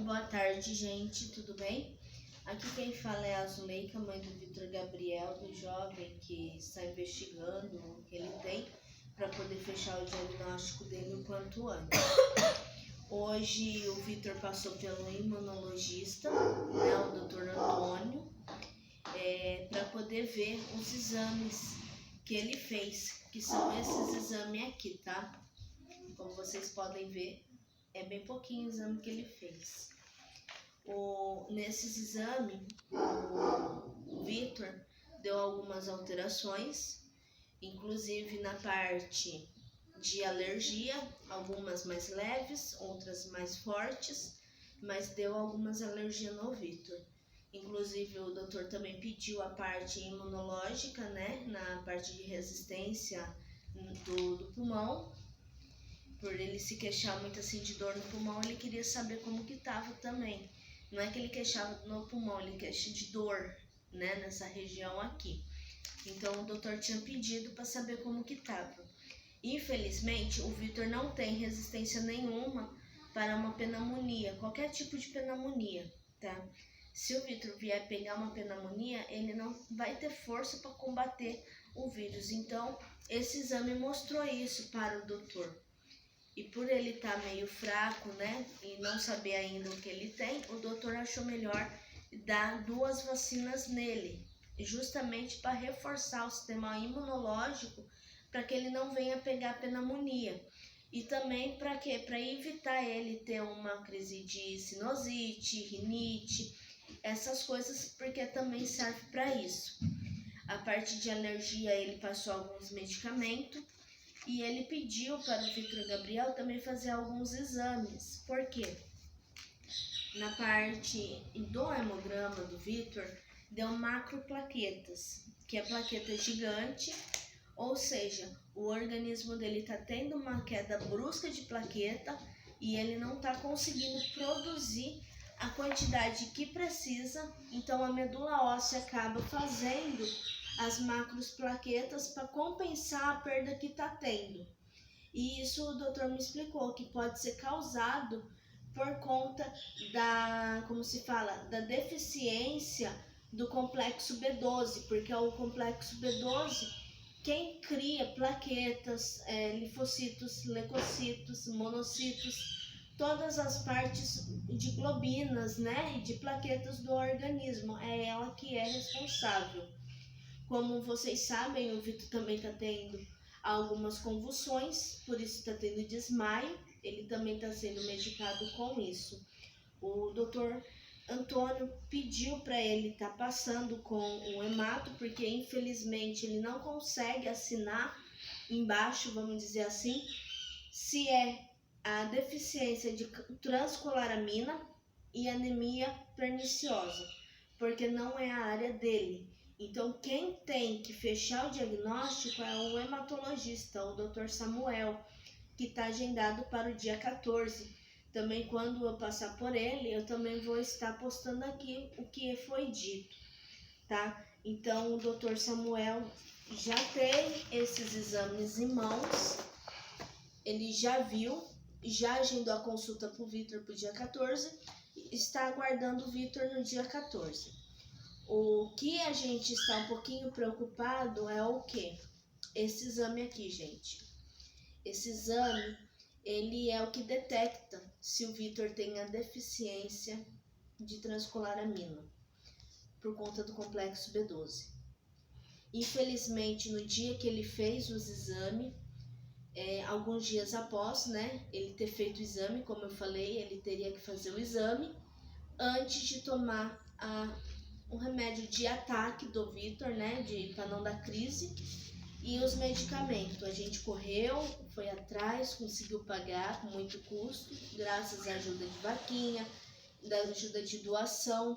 Boa tarde, gente, tudo bem? Aqui quem fala é a Zuleika, mãe do Vitor Gabriel, do jovem que está investigando o que ele tem para poder fechar o diagnóstico dele o quanto antes. Hoje o Vitor passou pelo imunologista, né, o Dr. Antônio, para poder ver os exames que ele fez, que são esses exames aqui, tá? Como vocês podem ver, é bem pouquinho o exame que ele fez. Nesses exames, o Vitor deu algumas alterações, inclusive na parte de alergia, algumas mais leves, outras mais fortes, mas deu algumas alergias no Vitor. Inclusive o doutor também pediu a parte imunológica, né, na parte de resistência do pulmão. Por ele se queixar muito assim de dor no pulmão, ele queria saber como que tava também. Não é que ele queixava no pulmão, ele queixa de dor, né, nessa região aqui. Então o doutor tinha pedido para saber como que tava. Infelizmente, o Vitor não tem resistência nenhuma para uma pneumonia, qualquer tipo de pneumonia, tá? Se o Vitor vier pegar uma pneumonia, ele não vai ter força para combater o vírus. Então, esse exame mostrou isso para o doutor. E por ele estar meio fraco, né, e não saber ainda o que ele tem, o doutor achou melhor dar 2 vacinas nele, justamente para reforçar o sistema imunológico, para que ele não venha pegar pneumonia. E também para quê? Para evitar ele ter uma crise de sinusite, rinite, essas coisas, porque também serve para isso. A parte de alergia, ele passou alguns medicamentos. E ele pediu para o Vitor Gabriel também fazer alguns exames. Por quê? Na parte do hemograma do Vitor, deu macroplaquetas, que é plaqueta gigante, ou seja, o organismo dele está tendo uma queda brusca de plaqueta e ele não está conseguindo produzir a quantidade que precisa, então a medula óssea acaba fazendo as macroplaquetas para compensar a perda que está tendo. E isso o doutor me explicou, que pode ser causado por conta da, como se fala, da deficiência do complexo B12, porque é o complexo B12 quem cria plaquetas, linfocitos, leucocitos, monocitos, todas as partes de globinas, né, e de plaquetas do organismo, é ela que é responsável. Como vocês sabem, o Vitor também está tendo algumas convulsões, por isso está tendo desmaio, ele também está sendo medicado com isso. O doutor Antônio pediu para ele estar passando com o hemato, porque infelizmente ele não consegue assinar embaixo, vamos dizer assim, se é a deficiência de transcoloramina e anemia perniciosa, porque não é a área dele. Então, quem tem que fechar o diagnóstico é o hematologista, o Dr. Samuel, que está agendado para o dia 14. Também, quando eu passar por ele, eu também vou estar postando aqui o que foi dito, tá? Então, o Dr. Samuel já tem esses exames em mãos, ele já viu, já agendou a consulta para o Vitor para o dia 14, está aguardando o Vitor no dia 14. O que a gente está um pouquinho preocupado é o quê? Esse exame aqui, gente. Esse exame, ele é o que detecta se o Vitor tem a deficiência de transcoloramina, por conta do complexo B12. Infelizmente, no dia que ele fez os exames, alguns dias após, né, ele ter feito o exame, como eu falei, ele teria que fazer o exame antes de tomar o remédio de ataque do Vitor, né, para não dar crise, e os medicamentos. A gente correu, foi atrás, conseguiu pagar com muito custo, graças à ajuda de vaquinha, da ajuda de doação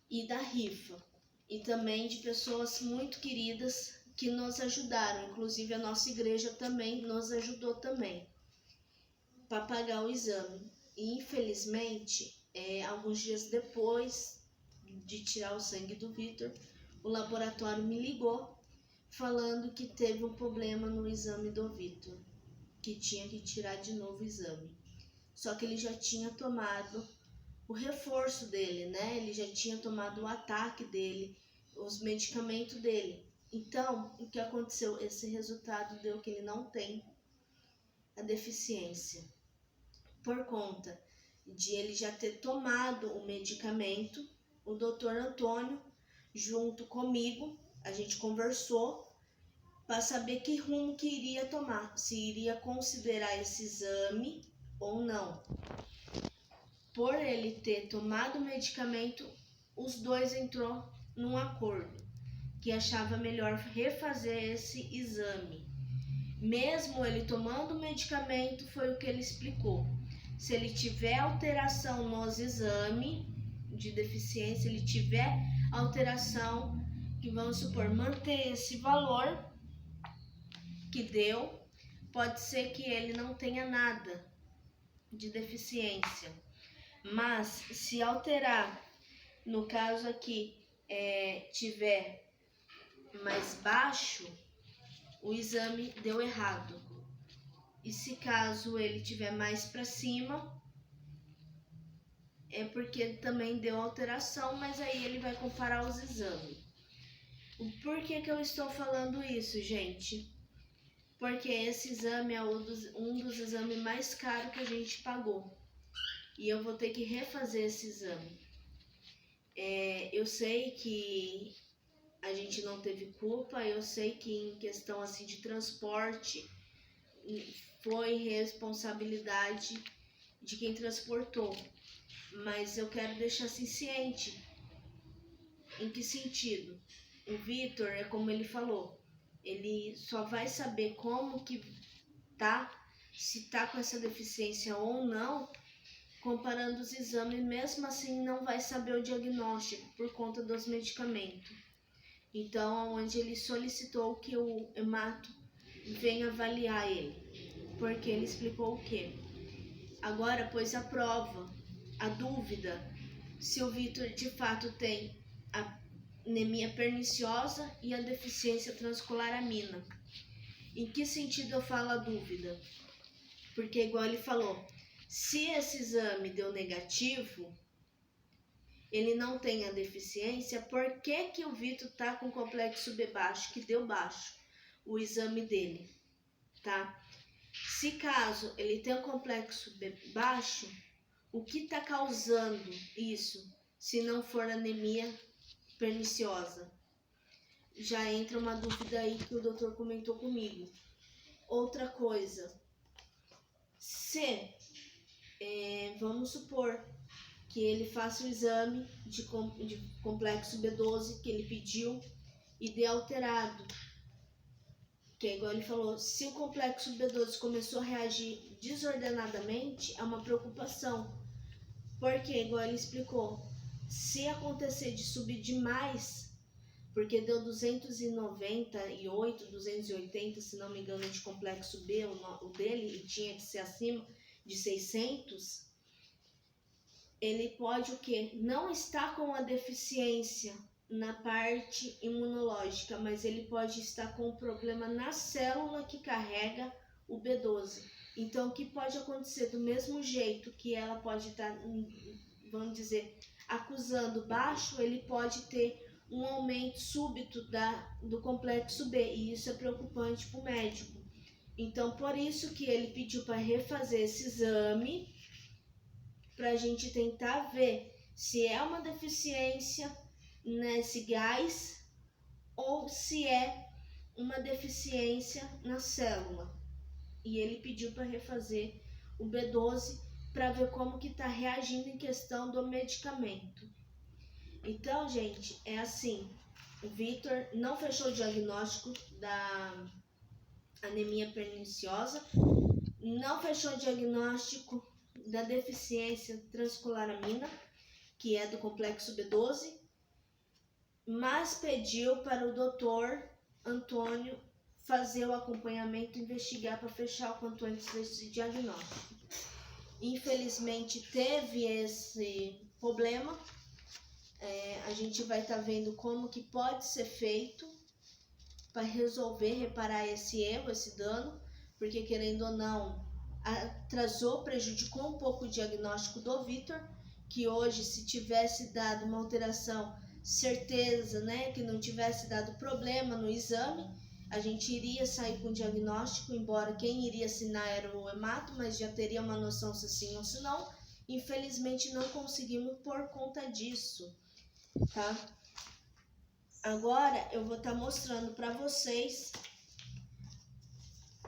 e da rifa, e também de pessoas muito queridas que nos ajudaram, inclusive a nossa igreja também nos ajudou também para pagar o exame. E infelizmente, alguns dias depois de tirar o sangue do Vitor, o laboratório me ligou falando que teve um problema no exame do Vitor, que tinha que tirar de novo o exame. só que ele já tinha tomado o reforço dele, né? Ele já tinha tomado o ataque dele, os medicamentos dele. Então, o que aconteceu? Esse resultado deu que ele não tem a deficiência. Por conta de ele já ter tomado o medicamento, o doutor Antônio, junto comigo, a gente conversou para saber que rumo que iria tomar, se iria considerar esse exame ou não. Por ele ter tomado o medicamento, os dois entrou num acordo, que achava melhor refazer esse exame. Mesmo ele tomando o medicamento, foi o que ele explicou. Se ele tiver alteração nos exames de deficiência, ele tiver alteração, que vamos supor, manter esse valor que deu, pode ser que ele não tenha nada de deficiência. Mas se alterar, no caso aqui, tiver mais baixo, o exame deu errado. E se caso ele tiver mais para cima, é porque também deu alteração, mas aí ele vai comparar os exames. Por que eu estou falando isso, gente? Porque esse exame é um dos exames mais caros que a gente pagou. E eu vou ter que refazer esse exame. Eu sei que a gente não teve culpa, eu sei que em questão assim de transporte foi responsabilidade de quem transportou, mas eu quero deixar assim ciente. Em que sentido? O Vitor, é como ele falou, ele só vai saber como que tá, se tá com essa deficiência ou não, comparando os exames. Mesmo assim não vai saber o diagnóstico por conta dos medicamentos. Então, onde ele solicitou que o hemato venha avaliar ele, porque ele explicou o quê? Agora pôs a prova, a dúvida, se o Vitor de fato tem a anemia perniciosa e a deficiência transcolaramina. Em que sentido eu falo a dúvida? Porque igual ele falou, se esse exame deu negativo, ele não tem a deficiência, por que o Vitor tá com complexo B baixo, que deu baixo o exame dele, tá? Se caso ele tem um complexo B baixo, o que está causando isso, se não for anemia perniciosa? Já entra uma dúvida aí que o doutor comentou comigo. Outra coisa, se vamos supor que ele faça o exame de complexo B12 que ele pediu e dê alterado, que é igual ele falou, se o complexo B12 começou a reagir desordenadamente, é uma preocupação, porque igual ele explicou, se acontecer de subir demais, porque deu 298, 280, se não me engano, de complexo B, o dele, e tinha que ser acima de 600, ele pode o quê? Não estar com a deficiência na parte imunológica, mas ele pode estar com um problema na célula que carrega o B12. Então, o que pode acontecer? Do mesmo jeito que ela pode estar, vamos dizer, acusando baixo, ele pode ter um aumento súbito do complexo B, e isso é preocupante para o médico. Então, por isso que ele pediu para refazer esse exame, para a gente tentar ver se é uma deficiência nesse gás ou se é uma deficiência na célula. E ele pediu para refazer o B12 para ver como que está reagindo em questão do medicamento. Então, gente, é assim, o Vitor não fechou o diagnóstico da anemia perniciosa, não fechou o diagnóstico da deficiência transcolaramina, que é do complexo B12, mas pediu para o doutor Antônio fazer o acompanhamento e investigar para fechar o quanto antes esse diagnóstico. Infelizmente teve esse problema, a gente vai estar vendo como que pode ser feito para resolver, reparar esse erro, esse dano, porque querendo ou não, atrasou, prejudicou um pouco o diagnóstico do Vitor, que hoje, se tivesse dado uma alteração, certeza, né, que não tivesse dado problema no exame, a gente iria sair com o diagnóstico, embora quem iria assinar era o hemato, mas já teria uma noção se sim ou se não. Infelizmente não conseguimos por conta disso, tá? Agora eu vou estar mostrando para vocês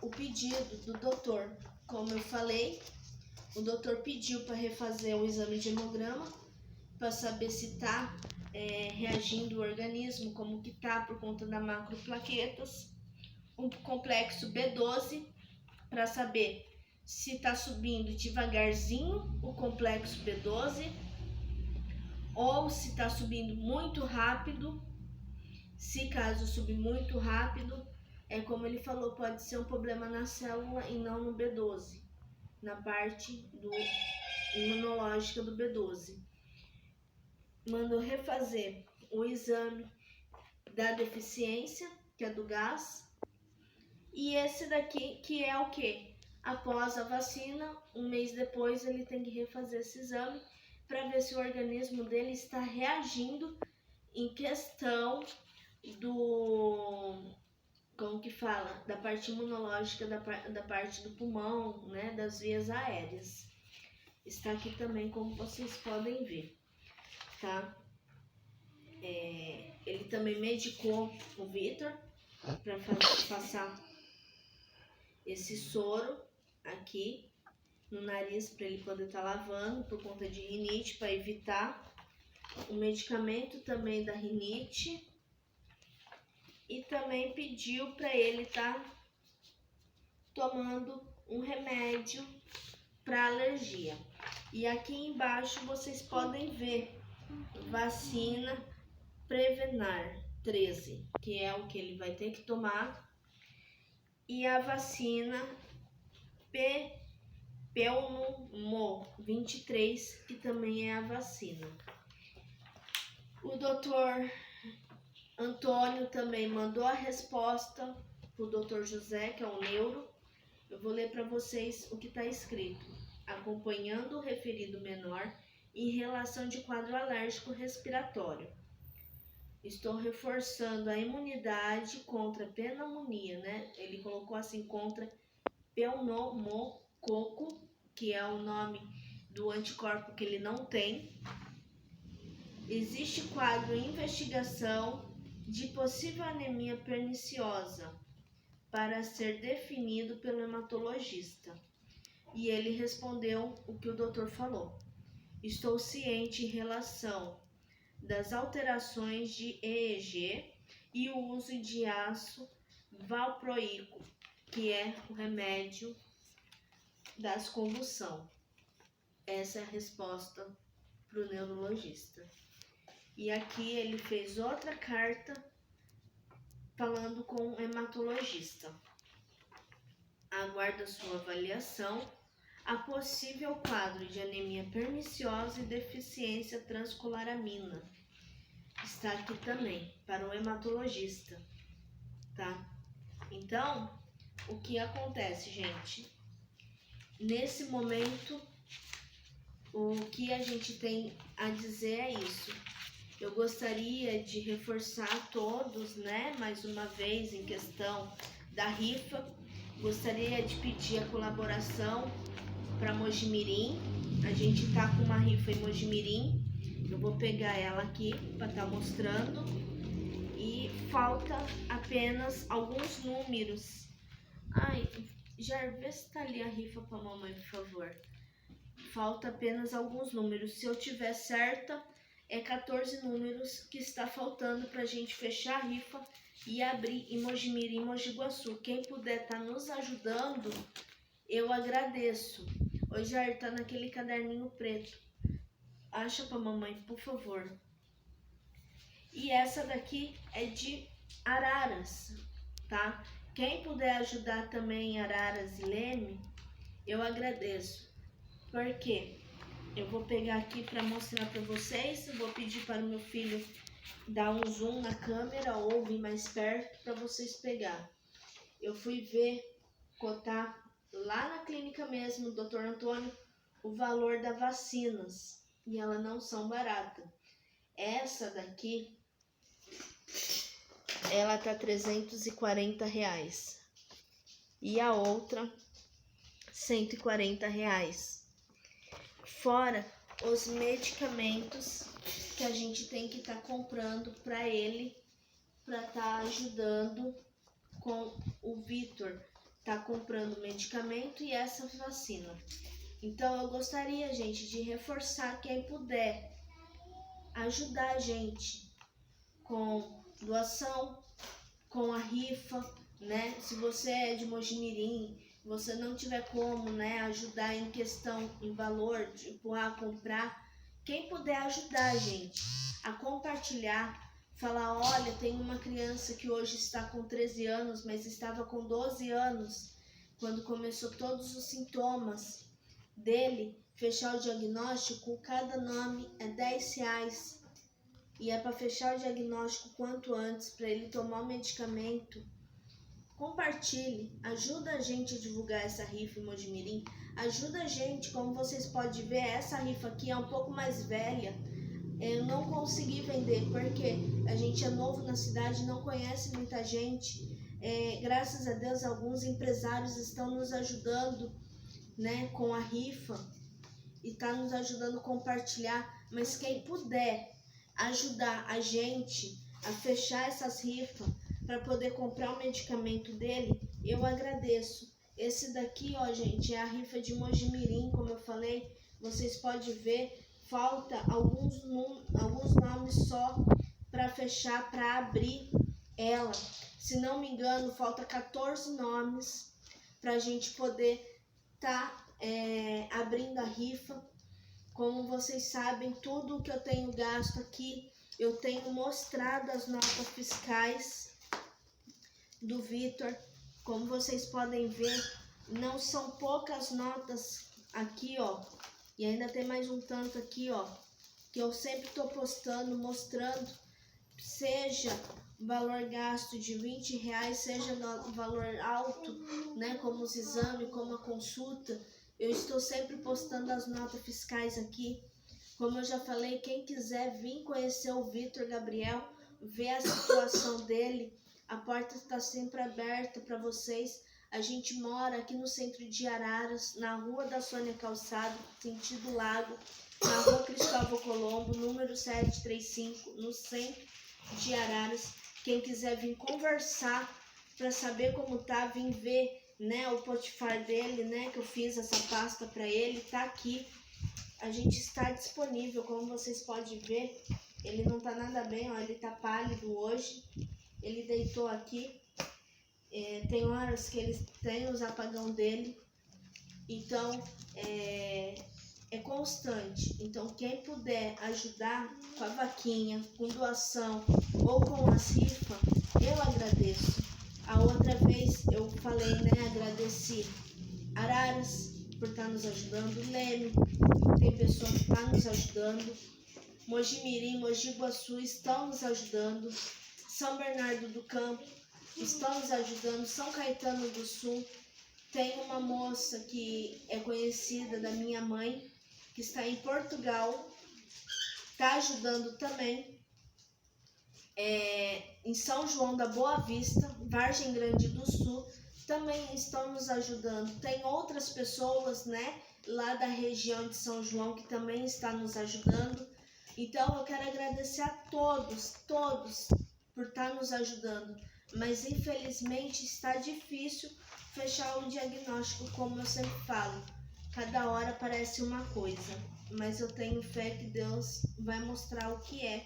o pedido do doutor. Como eu falei, o doutor pediu para refazer o exame de hemograma para saber se está reagindo o organismo, como que tá por conta da macroplaquetas, um complexo B12 para saber se está subindo devagarzinho o complexo B12 ou se está subindo muito rápido. Se caso subir muito rápido, como ele falou, pode ser um problema na célula e não no B12, na parte imunológica do B12. Mandou refazer o exame da deficiência, que é do gás, e esse daqui, que é o que? Após a vacina, um mês depois, ele tem que refazer esse exame para ver se o organismo dele está reagindo em questão como que fala? Da parte imunológica, da parte do pulmão, né? Das vias aéreas. Está aqui também, como vocês podem ver, tá? Ele também medicou o Vitor para passar esse soro aqui no nariz para ele poder estar lavando por conta de rinite, para evitar o medicamento também da rinite, e também pediu para ele estar tomando um remédio para alergia. E aqui embaixo vocês podem ver vacina Prevenar 13, que é o que ele vai ter que tomar, e a vacina Pneumo 23, que também é a vacina. O doutor Antônio também mandou a resposta para o doutor José, que é o neuro. Eu vou ler para vocês o que está escrito. Acompanhando o referido menor em relação de quadro alérgico respiratório. Estou reforçando a imunidade contra a pneumonia, né? Ele colocou assim, contra pneumococo, que é o nome do anticorpo que ele não tem. Existe quadro em investigação de possível anemia perniciosa para ser definido pelo hematologista. E ele respondeu o que o doutor falou. Estou ciente em relação das alterações de EEG e o uso de ácido valproico, que é o remédio das convulsão. Essa é a resposta para o neurologista. E aqui ele fez outra carta falando com o hematologista. Aguarda sua avaliação a possível quadro de anemia perniciosa e deficiência transcolaramina. Está aqui também para o hematologista, tá? Então, o que acontece, gente? Nesse momento, o que a gente tem a dizer é isso. Eu gostaria de reforçar a todos, né, mais uma vez, em questão da rifa. Gostaria de pedir a colaboração para Mojimirim. A gente tá com uma rifa em Mojimirim. Eu vou pegar ela aqui para estar mostrando. E falta apenas alguns números. Ai, Jar, vê se tá ali a rifa para mamãe, por favor. Falta apenas alguns números. Se eu tiver certa, é 14 números que está faltando para a gente fechar a rifa e abrir em Mojimirim, Mogi Guaçu. Quem puder estar nos ajudando, eu agradeço. Ô Jair, tá naquele caderninho preto. Acha pra mamãe, por favor. E essa daqui é de Araras, tá? Quem puder ajudar também em Araras e Leme, eu agradeço. Por quê? Eu vou pegar aqui para mostrar para vocês. Eu vou pedir para o meu filho dar um zoom na câmera ou vir mais perto para vocês pegar. Eu fui ver, cotar lá na clínica mesmo, Dr. Antônio, o valor das vacinas. E elas não são baratas. Essa daqui, ela tá R$340. E a outra, R$140. Fora os medicamentos que a gente tem que estar comprando para ele, para estar ajudando com o Vitor. Tá comprando medicamento e essa vacina. Então eu gostaria, gente, de reforçar quem puder ajudar a gente com doação, com a rifa, né? Se você é de Mojimirim, você não tiver como, né, ajudar em questão, em valor, de empurrar, comprar, quem puder ajudar a gente a compartilhar, falar, olha, tem uma criança que hoje está com 13 anos, mas estava com 12 anos, quando começou todos os sintomas dele, fechar o diagnóstico, cada nome é R$10. E é para fechar o diagnóstico quanto antes, para ele tomar o medicamento. Compartilhe, ajuda a gente a divulgar essa rifa em Mojimirim, ajuda a gente, como vocês podem ver, essa rifa aqui é um pouco mais velha, eu não consegui vender, porque a gente é novo na cidade, não conhece muita gente, graças a Deus alguns empresários estão nos ajudando, né, com a rifa, e tá nos ajudando a compartilhar, mas quem puder ajudar a gente a fechar essas rifas, para poder comprar o medicamento dele, eu agradeço. Esse daqui, ó, gente, é a rifa de Mojimirim, como eu falei, vocês podem ver, falta alguns nomes só para fechar, para abrir ela. Se não me engano, falta 14 nomes para a gente poder abrindo a rifa. Como vocês sabem, tudo que eu tenho gasto aqui, eu tenho mostrado as notas fiscais do Vitor. Como vocês podem ver, não são poucas notas aqui, ó. E ainda tem mais um tanto aqui, ó, que eu sempre tô postando, mostrando, seja valor gasto de R$20, seja valor alto, né, como os exames, como a consulta. Eu estou sempre postando as notas fiscais aqui. Como eu já falei, quem quiser vir conhecer o Vitor Gabriel, ver a situação dele, a porta está sempre aberta para vocês. A gente mora aqui no centro de Araras, na rua da Sônia Calçado, sentido Lago, na rua Cristóvão Colombo, número 735, no centro de Araras. Quem quiser vir conversar para saber como tá, vir ver, né, o Spotify dele, né, que eu fiz essa pasta para ele, tá aqui. A gente está disponível, como vocês podem ver. Ele não tá nada bem, ó, ele tá pálido hoje. Ele deitou aqui. Tem horas que ele tem os apagão dele. Então, é constante. Então, quem puder ajudar com a vaquinha, com doação ou com a rifa, eu agradeço. A outra vez eu falei, né, agradeci Araras por estar nos ajudando, Leme, tem pessoa que está nos ajudando, Mojimirim, Mogi Guaçu estão nos ajudando, São Bernardo do Campo estão nos ajudando, São Caetano do Sul. Tem uma moça que é conhecida da minha mãe, que está em Portugal, está ajudando também. Em São João da Boa Vista, Vargem Grande do Sul, também estão nos ajudando. Tem outras pessoas, né, lá da região de São João que também estão nos ajudando. Então eu quero agradecer a todos por estar nos ajudando. Mas infelizmente está difícil fechar o diagnóstico, como eu sempre falo. Cada hora parece uma coisa, mas eu tenho fé que Deus vai mostrar o que é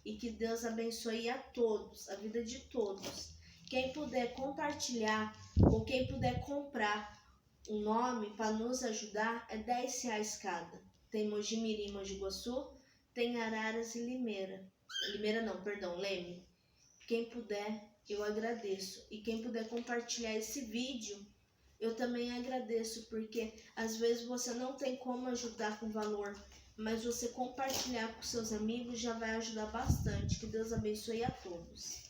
e que Deus abençoe a todos, a vida de todos. Quem puder compartilhar ou quem puder comprar um nome para nos ajudar, é R$10 cada. Tem Mojimirim, Mogi Guaçu, tem Araras e Limeira. Leme. Quem puder, eu agradeço. E quem puder compartilhar esse vídeo, eu também agradeço, porque às vezes você não tem como ajudar com valor, mas você compartilhar com seus amigos já vai ajudar bastante. Que Deus abençoe a todos.